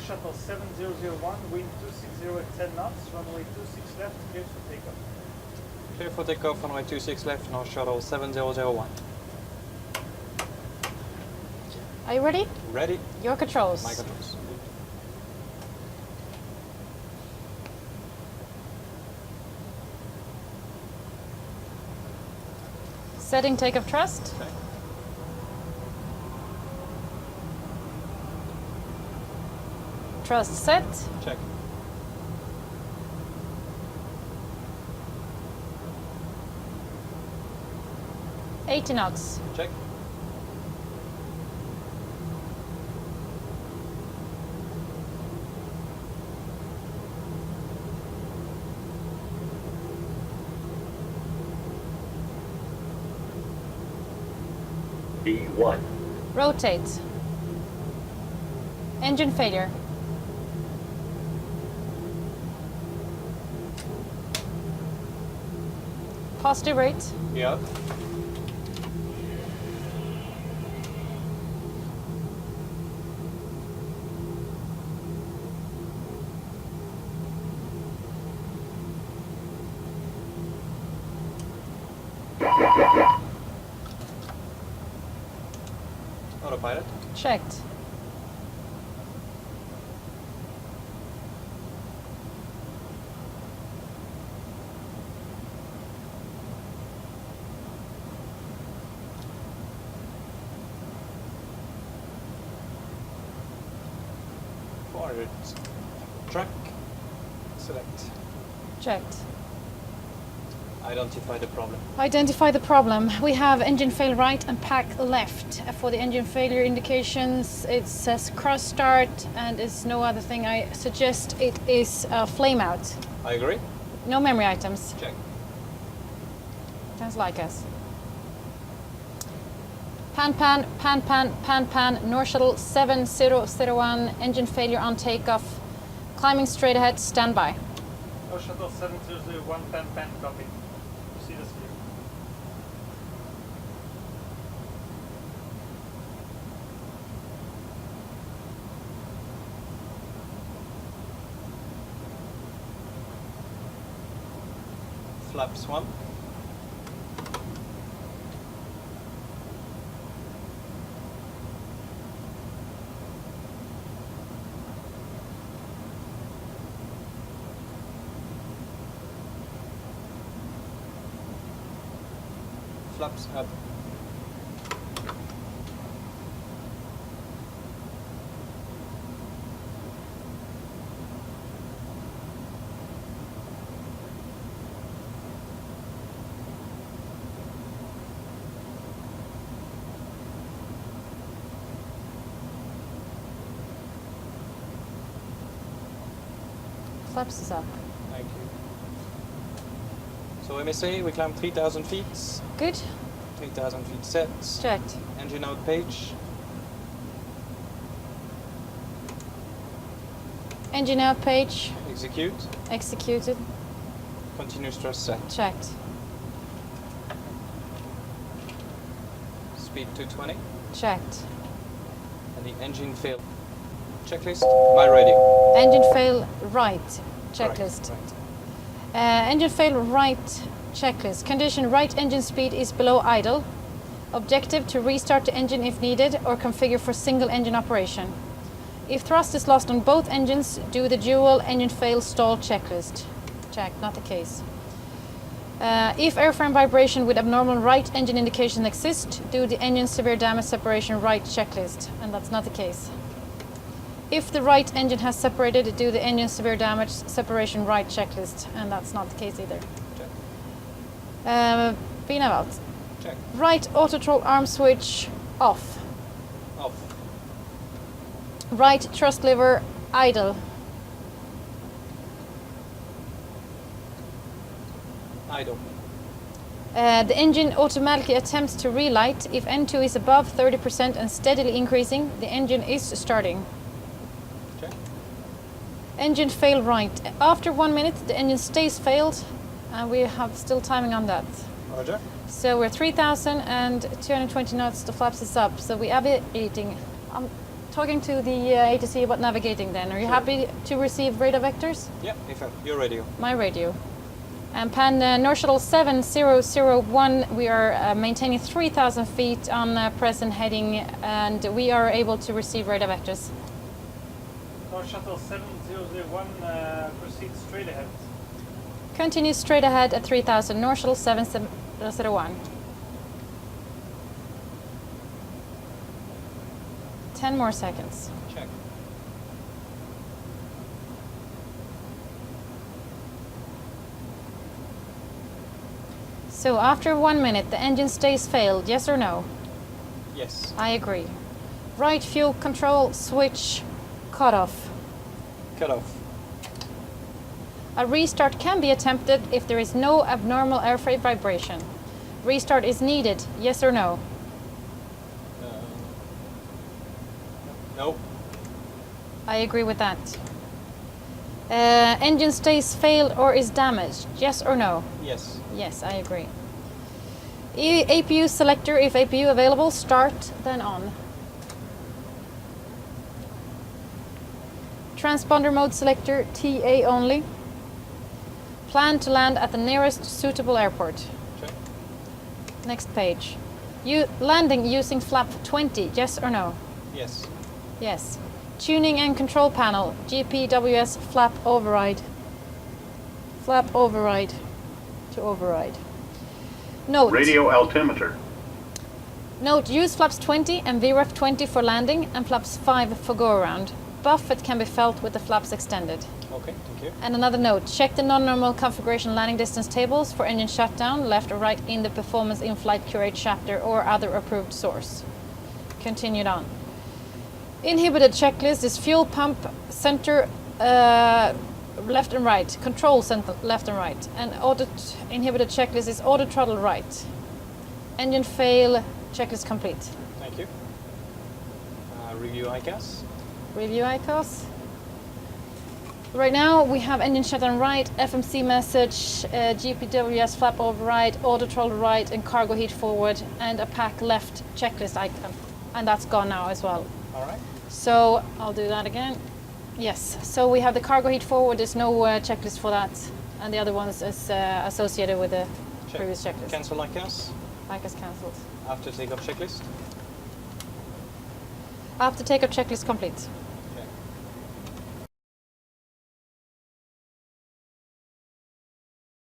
Shuttle 7001, wind 260 at 10 knots, runway 26 left, clear for takeoff. Clear for takeoff, runway 26 left, North Shuttle 7001. Are you ready? Ready? Your controls. My controls. Setting takeoff thrust. Okay. Thrust set. Check. $80 knots. Check. B1. Rotate. Engine failure. Positive rate. Yeah. Autopilot. Checked. Forward. Track. Select. Checked. Identify the problem. Identify the problem. We have engine fail right and pack left. For the engine failure indications, it says cross start and it's no other thing. I suggest it is Flameout. I agree. No memory items. Check. Sounds like us. Pan, North Shuttle 7001, engine failure on takeoff. Climbing straight ahead, standby. North Shuttle 7001, pan, copy. Proceed as clear. Flaps 1. Flaps up. Flaps is up. Thank you. So MSA, we climb 3,000 feet. Good. 3,000 feet set. Checked. Engine out page. Engine out page. Execute. Executed. Continuous thrust set. Checked. Speed 220. Checked. And the engine fail. Checklist. My radio. Engine fail right. Checklist. Correct. Engine fail right. Checklist. Condition right engine speed is below idle. Objective to restart the engine if needed or configure for single engine operation. If thrust is lost on both engines, do the dual engine fail stall checklist. Check, not the case. If airframe vibration with abnormal right engine indication exists, do the engine severe damage separation right checklist. And that's not the case. If the right engine has separated, do the engine severe damage separation right checklist. And that's not the case either. Check. Flameout. Check. Right auto throttle arm switch off. Off. Right thrust lever idle. Idle. The engine automatically attempts to relight. If N2 is above 30% and steadily increasing, the engine is starting. Check. Engine fail right. After 1 minute, the engine stays failed, and we have still timing on that. Roger. So we're 3,220 knots, the flaps is up, so we are aviating. talking to the ATC about navigating then. Are you Sure. happy to receive radar vectors? Yeah, if your radio. My radio. And Pan North Shuttle 7001, we are maintaining 3,000 feet on present heading, and we are able to receive radar vectors. North Shuttle 7001, proceed straight ahead. Continue straight ahead at 3,000, North Shuttle 7001. 10 more seconds. Check. So after 1 minute, the engine stays failed, yes or no? Yes. I agree. Right fuel control switch cut off. Cut off. A restart can be attempted if there is no abnormal airframe vibration. Restart is needed, yes or no? No. I agree with that. Engine stays failed or is damaged, yes or no? Yes. Yes, I agree. APU selector, if APU available, start, then on. Transponder mode selector, TA only. Plan to land at the nearest suitable airport. Check. Next page. Landing using flap 20, yes or no? Yes. Yes. Tuning and control panel, GPWS flap override. Flap override to override. Note. Radio altimeter. Note, use flaps 20 and VREF 20 for landing and flaps 5 for go around. Buffet can be felt with the flaps extended. Okay, thank you. And another note, check the non-normal configuration landing distance tables for engine shutdown, left or right in the performance in-flight curate chapter or other approved source. Continued on. Inhibited checklist is fuel pump center left and right, control center left and right, and audit inhibited checklist is auto throttle right. Engine fail checklist complete. Thank you. Review ICAS. Review ICOS. Right now we have engine shutdown right, FMC message, GPWS flap override, auto throttle right, and cargo heat forward, and a pack left checklist icon, and that's gone now as well. All right. So I'll do that again. Yes, so we have the cargo heat forward, there's no checklist for that, and the other ones is associated with the Check. previous checklist. Cancel ICAS. ICOS cancelled. After takeoff checklist. After takeoff checklist complete.